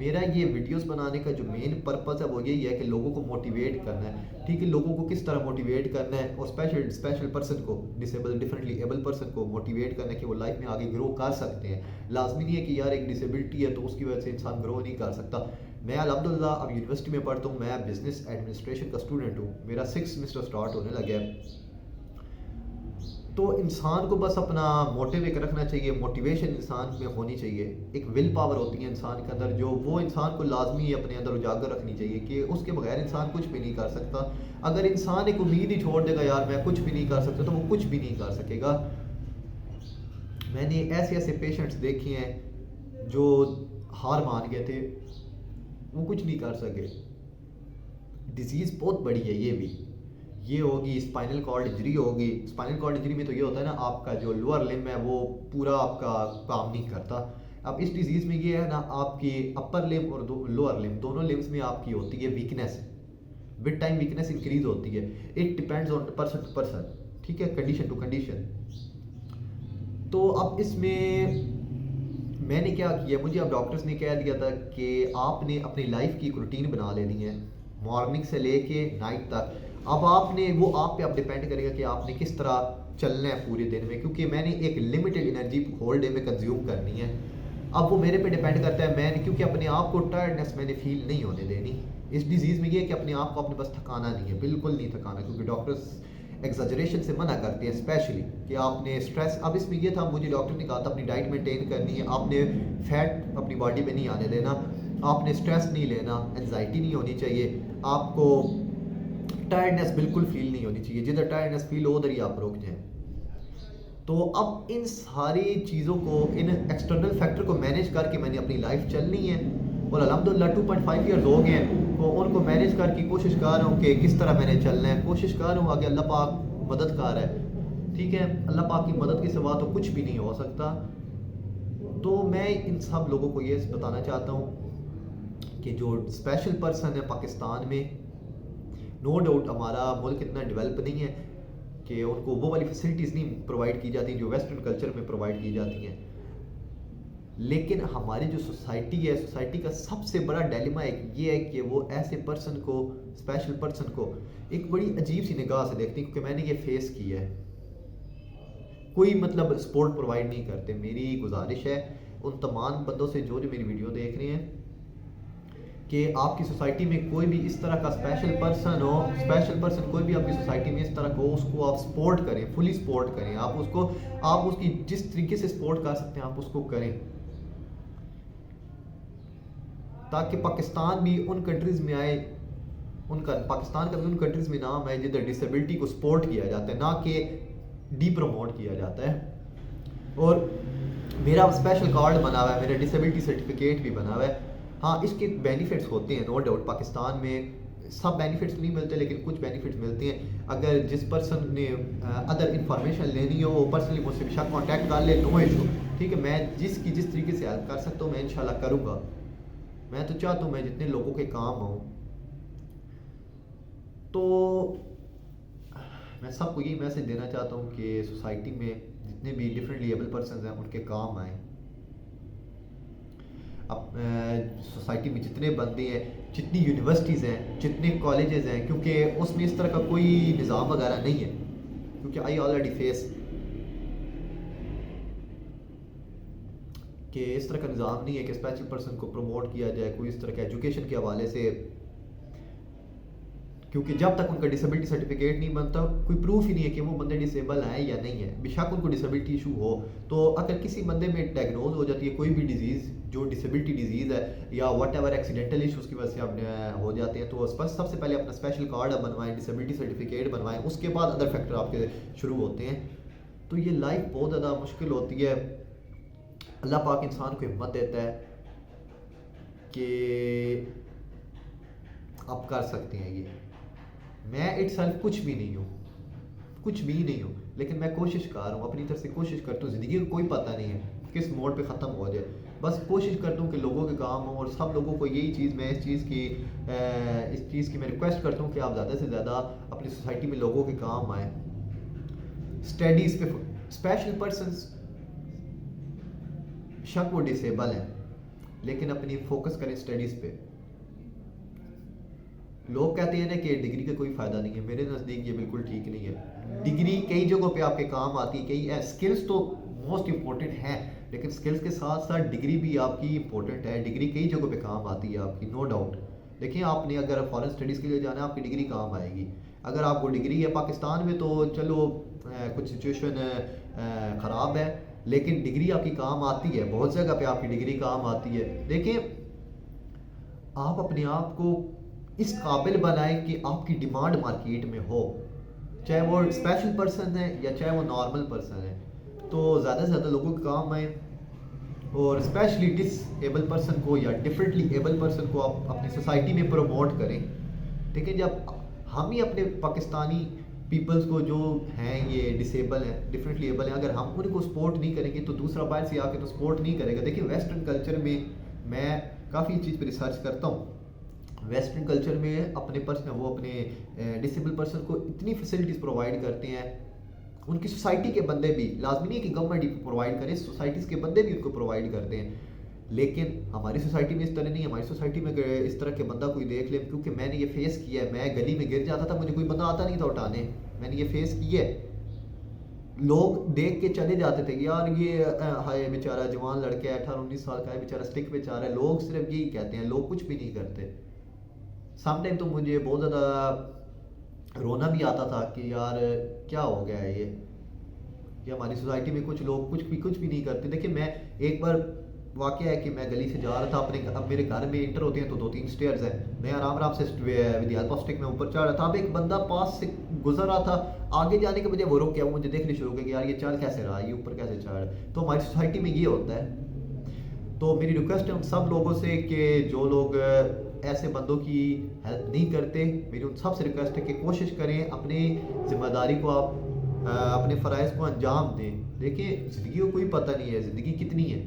میرا یہ ویڈیوز بنانے کا جو مین پرپز ہے وہ یہی ہے کہ لوگوں کو موٹیویٹ کرنا ہے، ٹھیک ہے، لوگوں کو کس طرح موٹیویٹ کرنا ہے، اور اسپیشل پرسن کو، ڈفرینٹلی ایبل پرسن کو موٹیویٹ کرنا ہے کہ وہ لائف میں آگے گرو کر سکتے ہیں۔ لازمی نہیں ہے کہ یار ایک ڈسیبلٹی ہے تو اس کی وجہ سے انسان گرو نہیں کر سکتا۔ میں الحمدللہ اب یونیورسٹی میں پڑھتا ہوں، میں بزنس ایڈمنسٹریشن کا اسٹوڈنٹ ہوں، میرا 6 سیمسٹر اسٹارٹ ہونے لگا ہے۔ تو انسان کو بس اپنا موٹیو ایک رکھنا چاہیے، موٹیویشن انسان میں ہونی چاہیے، ایک ول پاور ہوتی ہے انسان کے اندر جو وہ انسان کو لازمی اپنے اندر اجاگر رکھنی چاہیے کہ اس کے بغیر انسان کچھ بھی نہیں کر سکتا۔ اگر انسان ایک امید ہی چھوڑ دے گا یار میں کچھ بھی نہیں کر سکتا تو وہ کچھ بھی نہیں کر سکے گا۔ میں نے ایسے پیشنٹس دیکھے ہیں جو ہار مان گئے تھے، وہ کچھ نہیں کر سکے۔ ڈیزیز بہت بڑی ہے، یہ ہوگی اسپائنل کارڈ انجری ہوگی۔ اسپائنل کارڈ انجری میں تو یہ ہوتا ہے نا آپ کا جو لوور لم ہے وہ پورا آپ کا کام نہیں کرتا۔ اب اس ڈیزیز میں یہ ہے نا آپ کی اپر لم اور لوور لم دونوں لمس میں آپ کی ہوتی ہے weakness, with time weakness increase ہوتی ہے۔ It depends on person to person, ٹھیک ہے، کنڈیشن ٹو کنڈیشن۔ تو اب اس میں نے کیا کیا، مجھے اب ڈاکٹرز نے کہہ دیا تھا کہ آپ نے اپنی لائف کی ایک روٹین بنا لینی ہے، مارننگ سے لے کے نائٹ تک۔ اب آپ نے وہ آپ پہ اب ڈیپینڈ کرے گا کہ آپ نے کس طرح چلنا ہے پورے دن میں، کیونکہ میں نے ایک لمیٹڈ انرجی ہول ڈے میں کنزیوم کرنی ہے۔ اب وہ میرے پہ ڈیپینڈ کرتا ہے، میں نے کیونکہ اپنے آپ کو ٹائرڈنیس میں نے فیل نہیں ہونے دینی۔ اس ڈیزیز میں یہ ہے کہ اپنے آپ کو اپنے پاس تھکانا نہیں ہے، بالکل نہیں تھکانا، کیونکہ ڈاکٹرز ایگزاجریشن سے منع کرتے ہیں، اسپیشلی کہ آپ نے اسٹریس، اب اس میں یہ تھا مجھے ڈاکٹر نے کہا تھا اپنی ڈائٹ مینٹین کرنی ہے، آپ نے فیٹ اپنی باڈی پہ نہیں آنے دینا، آپ نے اسٹریس نہیں لینا، انزائٹی نہیں ہونی چاہیے، آپ کو ٹائرڈنیس بالکل فیل نہیں ہونی چاہیے، جدھر ٹائرڈنیس فیل ہو ادھر ہی آپ رک جائیں۔ تو اب ان ساری چیزوں کو، ان ایکسٹرنل فیکٹر کو مینیج کر کے میں نے اپنی لائف چلنی ہے، اور الحمدللہ 2.5 ایئرز ہو گئے ہیں، تو ان کو مینیج کر کے کوشش کر رہا ہوں کہ کس طرح میں نے چلنا ہے، کوشش کر رہا ہوں، آگے اللہ پاک مددگار ہے، ٹھیک ہے، اللہ پاک کی مدد کے سوا تو کچھ بھی نہیں ہو سکتا۔ تو میں ان سب لوگوں کو یہ بتانا چاہتا ہوں کہ جو اسپیشل پرسن ہے پاکستان میں، نو ڈاؤٹ ہمارا ملک اتنا ڈیولپ نہیں ہے کہ ان کو وہ والی فیسلٹیز نہیں پرووائڈ کی جاتی جو ویسٹرن کلچر میں پرووائڈ کی جاتی ہیں، لیکن ہماری جو سوسائٹی ہے، سوسائٹی کا سب سے بڑا ڈیلیما ایک یہ ہے کہ وہ ایسے پرسن کو، اسپیشل پرسن کو ایک بڑی عجیب سی نگاہ سے دیکھتی، کیونکہ میں نے یہ فیس کیا ہے۔ کوئی مطلب سپورٹ پرووائڈ نہیں کرتے۔ میری گزارش ہے ان تمام بندوں سے جو میری ویڈیو دیکھ رہے ہیں کہ آپ کی سوسائٹی میں کوئی بھی اس طرح کا اسپیشل پرسن کوئی بھی آپ کی سوسائٹی میں اس طرح کو، اس کو آپ سپورٹ کریں، فلی سپورٹ کریں، آپ اس کی جس طریقے سے سپورٹ کر سکتے ہیں آپ اس کو کریں، تاکہ پاکستان بھی ان کنٹریز میں آئے، پاکستان کا بھی ان کنٹریز میں نام ہے جدھر ڈسیبلٹی کو سپورٹ کیا جاتا ہے، نہ کہ ڈی پروموٹ کیا جاتا ہے۔ اور میرا اسپیشل کارڈ بنا ہوا ہے، میرا ڈسیبلٹی سرٹیفکیٹ بھی بنا ہوا ہے۔ ہاں اس کے بینیفٹس ہوتے ہیں، نو ڈاؤٹ پاکستان میں سب بینیفٹس نہیں ملتے لیکن کچھ بینیفٹس ملتے ہیں۔ اگر جس پرسن نے ادر انفارمیشن لینی ہو وہ پرسنلی مجھ سے بے شک کانٹیکٹ کر لے، نو ایشو، ٹھیک ہے، میں جس طریقے سے ہیلپ کر سکتا ہوں میں انشاءاللہ کروں گا۔ میں تو چاہتا ہوں میں جتنے لوگوں کے کام آؤں، تو میں سب کو یہی میسج دینا چاہتا ہوں کہ سوسائٹی میں جتنے بھی ڈفرینٹلی ایبل پرسنز ہیں ان کے کام آئیں۔ اب سوسائٹی میں جتنے بندے ہیں، جتنی یونیورسٹیز ہیں، جتنے کالجز ہیں، کیونکہ اس میں اس طرح کا کوئی نظام وغیرہ نہیں ہے، کیونکہ آئی آلریڈی فیس کہ اس طرح کا نظام نہیں ہے کہ اسپیشل پرسن کو پروموٹ کیا جائے کوئی اس طرح کے ایجوکیشن کے حوالے سے، کیونکہ جب تک ان کا ڈسیبلٹی سرٹیفکیٹ نہیں بنتا کوئی پروف ہی نہیں ہے کہ وہ بندے ڈسیبل ہیں یا نہیں ہے۔ بے شک ان کو ڈسیبلٹی ایشو ہو، تو اگر کسی بندے میں ڈائگنوز ہو جاتی ہے کوئی بھی ڈیزیز جو ڈسیبلٹی ڈیزیز ہے یا واٹ ایور ایکسیڈنٹل ایشوز کی وجہ سے ہو جاتے ہیں، تو سب سے پہلے اپنا اسپیشل کارڈ بنوائیں، ڈسیبلٹی سرٹیفکیٹ بنوائیں، اس کے بعد ادر فیکٹر آپ کے شروع ہوتے ہیں۔ تو یہ لائف بہت زیادہ مشکل ہوتی ہے۔ اللہ پاک انسان کو ہمت دیتا ہے کہ آپ کر سکتے ہیں یہ۔ میں اٹ سیلف کچھ بھی نہیں ہوں، لیکن میں کوشش کر رہا ہوں، اپنی طرف سے کوشش کرتا ہوں۔ زندگی کو کوئی پتہ نہیں ہے کس موڑ پہ ختم ہو جائے، بس کوشش کرتا ہوں کہ لوگوں کے کام ہوں، اور سب لوگوں کو یہی چیز میں اس چیز کی میں ریکویسٹ کرتا ہوں کہ آپ زیادہ سے زیادہ اپنی سوسائٹی میں لوگوں کے کام آئیں۔ اسٹڈیز پہ اسپیشل پرسنس شک وہ ڈسیبل ہیں، لیکن اپنی فوکس کریں اسٹڈیز پہ. لوگ کہتے ہیں نا کہ ڈگری کا کوئی فائدہ نہیں ہے، میرے نزدیک یہ بالکل ٹھیک نہیں ہے. ڈگری کئی جگہوں پہ آپ کے کام آتی ہے، کئی اسکلس تو موسٹ امپورٹنٹ ہیں، لیکن اسکلس کے ساتھ ساتھ ڈگری بھی آپ کی امپورٹنٹ ہے. ڈگری کئی جگہوں پہ کام آتی ہے آپ کی، نو ڈاؤٹ. دیکھیں آپ نے اگر فارن اسٹڈیز کے لیے جانا ہے آپ کی ڈگری کام آئے گی. اگر آپ کو ڈگری ہے پاکستان میں تو چلو کچھ سچویشن خراب ہے، لیکن ڈگری آپ کی کام آتی ہے، بہت جگہ پہ آپ کی ڈگری کام آتی ہے. دیکھیں آپ اپنے آپ کو اس قابل بنائیں کہ آپ کی ڈیمانڈ مارکیٹ میں ہو، چاہے وہ اسپیشل پرسن ہے یا چاہے وہ نارمل پرسن ہے، تو زیادہ سے زیادہ لوگوں کے کام آئیں. اور اسپیشلی ڈس ایبل پرسن کو یا ڈفرینٹلی ایبل پرسن کو آپ اپنی سوسائٹی میں پروموٹ کریں. دیکھیں جب ہم ہی اپنے پاکستانی پیپلز کو جو ہیں یہ ڈسیبل ہیں، ڈفرینٹلی ایبل ہیں، اگر ہم ان کو سپورٹ نہیں کریں گے تو دوسرا باہر سے آ کے تو سپورٹ نہیں کرے گا. دیکھیں ویسٹرن کلچر میں کافی چیز پہ ریسرچ کرتا ہوں. ویسٹرن کلچر میں اپنے وہ اپنے ڈسیبل پرسن کو اتنی فیسلٹیز پرووائڈ کرتے ہیں، ان کی سوسائٹی کے بندے بھی، لازمی نہیں ہے کہ گورنمنٹ ہی پرووائڈ کرے، سوسائٹیز کے بندے بھی ان کو پرووائڈ کرتے ہیں. لیکن ہماری سوسائٹی میں اس طرح نہیں. ہماری سوسائٹی میں اس طرح کے بندہ کوئی دیکھ لے، کیونکہ میں نے یہ فیس کیا ہے، میں گلی میں گر جاتا تھا، مجھے کوئی بندہ آتا نہیں تھا اٹھانے، میں نے یہ فیس کیا ہے. لوگ دیکھ کے چلے جاتے تھے کہ یار یہ ہائے بیچارہ جوان لڑکا ہے 18-19 سال کا ہے بیچارہ اسٹک پہ چاہ رہا ہے. لوگ صرف یہی کہتے ہیں، لوگ کچھ بھی نہیں کرتے. سم ٹائم تو مجھے بہت زیادہ رونا بھی آتا تھا کہ یار کیا ہو گیا ہے یہ ہماری سوسائٹی میں کچھ لوگ کچھ بھی نہیں کرتے. دیکھیں میں ایک بار واقعہ ہے کہ میں گلی سے جا رہا تھا اپنے، اب میرے گھر میں انٹر ہوتے ہیں تو 2-3 اسٹیئرز ہیں، میں آرام سے with the help of stick میں اوپر چڑھ رہا تھا. اب ایک بندہ پاس سے گزر رہا تھا، آگے جانے کے بجائے وہ روک گیا، وہ مجھے دیکھنے شروع ہو گیا کہ یار یہ چڑھ کیسے رہا ہے، یہ اوپر کیسے چڑھ رہا ہے. تو ہماری سوسائٹی میں یہ ہوتا ہے. تو میری ریکویسٹ ہے ان سب لوگوں سے کہ جو لوگ ایسے بندوں کی ہیلپ نہیں کرتے، میری ان سب سے ریکویسٹ ہے کہ کوشش کریں اپنی ذمہ داری کو آپ اپنے فرائض کو انجام دیں. دیکھیں زندگی کو کوئی پتہ نہیں ہے زندگی کتنی ہے،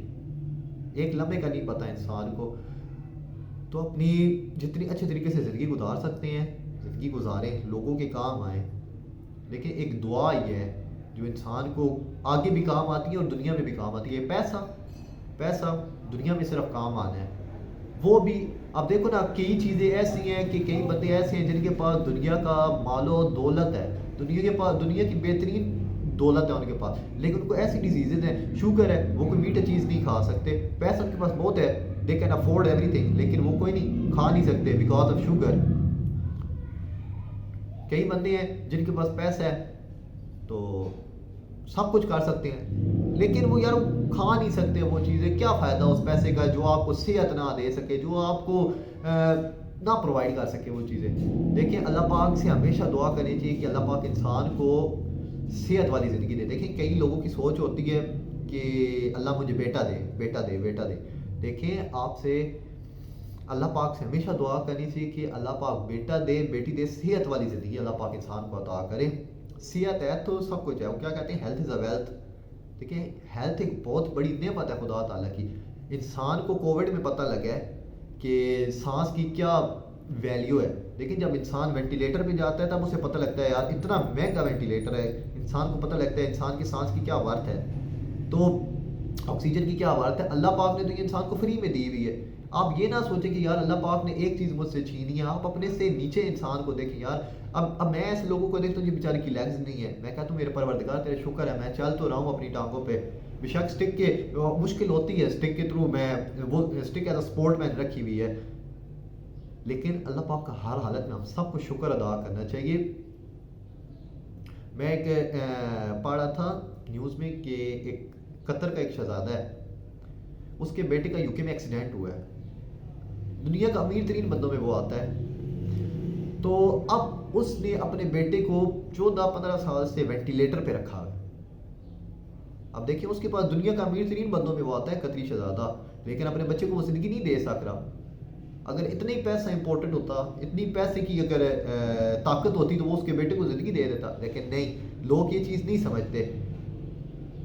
ایک لمحے کا نہیں پتہ انسان کو. تو اپنی جتنی اچھے طریقے سے زندگی گزار سکتے ہیں زندگی گزاریں، لوگوں کے کام آئیں. دیکھیں ایک دعا یہ ہے جو انسان کو آگے بھی کام آتی ہے اور دنیا میں بھی کام آتی ہے. پیسہ دنیا میں صرف کام آنا ہے، وہ بھی اب دیکھو نا کئی چیزیں ایسی ہیں کہ کئی بندے ایسے ہیں جن کے پاس دنیا کا مال و دولت ہے، دنیا کی بہترین دولت ہے ان کے پاس، لیکن ان کو ایسی ڈیزیزز ہیں، شوگر ہے، وہ کوئی میٹھا چیز نہیں کھا سکتے. پیسہ ان کے پاس بہت ہے، they can afford every thing, لیکن وہ کوئی نہیں کھا نہیں سکتے بیکاز آف شوگر. کئی بندے ہیں جن کے پاس پیسہ ہے تو سب کچھ کر سکتے ہیں، لیکن وہ یار کھا نہیں سکتے وہ چیزیں. کیا فائدہ اس پیسے کا جو آپ کو صحت نہ دے سکے، جو آپ کو نہ پرووائڈ کر سکے وہ چیزیں. دیکھیں اللہ پاک سے ہمیشہ دعا کرنی چاہیے کہ اللہ پاک انسان کو صحت والی زندگی دے. دیکھیں کئی لوگوں کی سوچ ہوتی ہے کہ اللہ مجھے بیٹا دے. دیکھیں آپ سے اللہ پاک سے ہمیشہ دعا کرنی چاہیے کہ اللہ پاک بیٹا دے، بیٹی دے، صحت والی زندگی اللہ پاک انسان کو عطا کرے. صحت ہے تو سب کچھ ہے، وہ کیا کہتے ہیں ہیلتھ از اے ویلتھ. دیکھیں ہیلتھ ایک بہت بڑی نعمت ہے خدا تعالیٰ کی. انسان کو کووڈ میں پتہ لگا ہے کہ سانس کی کیا ویلیو ہے. لیکن جب انسان وینٹیلیٹر پہ جاتا ہے تب اسے پتہ لگتا ہے یار اتنا مہنگا وینٹیلیٹر ہے. انسان کو پتہ لگتا ہے انسان کی سانس کی کیا ورتھ ہے، تو آکسیجن کی کیا ورتھ ہے. اللہ پاک نے تو یہ انسان کو فری میں دی ہوئی ہے. آپ یہ نہ سوچیں کہ یار اللہ پاک نے ایک چیز مجھ سے چھینی ہے. آپ اپنے سے نیچے انسان کو دیکھیں یار. اب میں ایسے لوگوں کو دیکھتا ہوں جو بیچارے کی لیگز نہیں ہے، میں کہتا ہوں میرے پروردگار تیرے شکر ہے میں چل تو رہا ہوں اپنی ٹانگوں پہ. بے شک اسٹک کے مشکل ہوتی ہے، اسٹک کے تھرو میں وہ اسٹک ایز اے سپورٹ مین رکھی ہوئی ہے، لیکن اللہ پاک کا ہر حالت میں ہم سب کو شکر ادا کرنا چاہیے. میں ایک پڑھ رہا تھا نیوز میں کہ ایک قطر کا ایک شہزادہ ہے، اس کے بیٹے کا یوکے میں ایکسیڈنٹ ہوا ہے. دنیا کا امیر ترین بندوں میں وہ آتا ہے. تو اب اس نے اپنے بیٹے کو 14-15 سال سے وینٹیلیٹر پہ رکھا ہے. اب دیکھیں اس کے پاس دنیا کا امیر ترین بندوں میں وہ آتا ہے قطری شہزادہ، لیکن اپنے بچے کو وہ زندگی نہیں دے سک رہا. اگر اتنا ہی پیسہ امپورٹنٹ ہوتا، اتنی پیسے کی اگر طاقت ہوتی تو وہ اس کے بیٹے کو زندگی دے دیتا، لیکن نہیں. لوگ یہ چیز نہیں سمجھتے.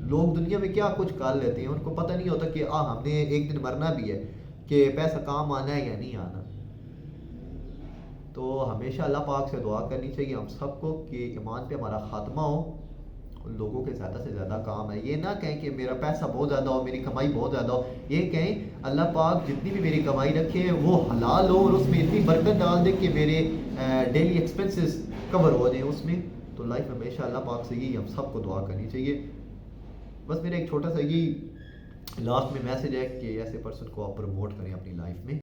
لوگ دنیا میں کیا کچھ کر لیتے ہیں، ان کو پتہ نہیں ہوتا کہ ہم نے ایک دن مرنا بھی ہے، کہ پیسہ کام آنا ہے یا نہیں آنا. تو ہمیشہ اللہ پاک سے دعا کرنی چاہیے ہم سب کو کہ ایمان پہ ہمارا خاتمہ ہو لوگوں کے زیادہ سے زیادہ کام ہے. یہ نہ کہیں کہ میرا پیسہ بہت زیادہ ہو, میری کمائی بہت زیادہ ہو. یہ کہیں اللہ پاک جتنی بھی میری کمائی رکھے وہ حلال ہو, اور اس میں اتنی برکت ڈال دے کہ میرے ڈیلی ایکسپنسز کور ہو جائیں اس میں. تو لائف میں ہمیشہ اللہ پاک سے یہی ہم سب کو دعا کرنی چاہیے. بس میرا ایک چھوٹا سا یہی لاسٹ میں میسج ہے کہ ایسے پرسن کو آپ پروموٹ کریں اپنی لائف میں.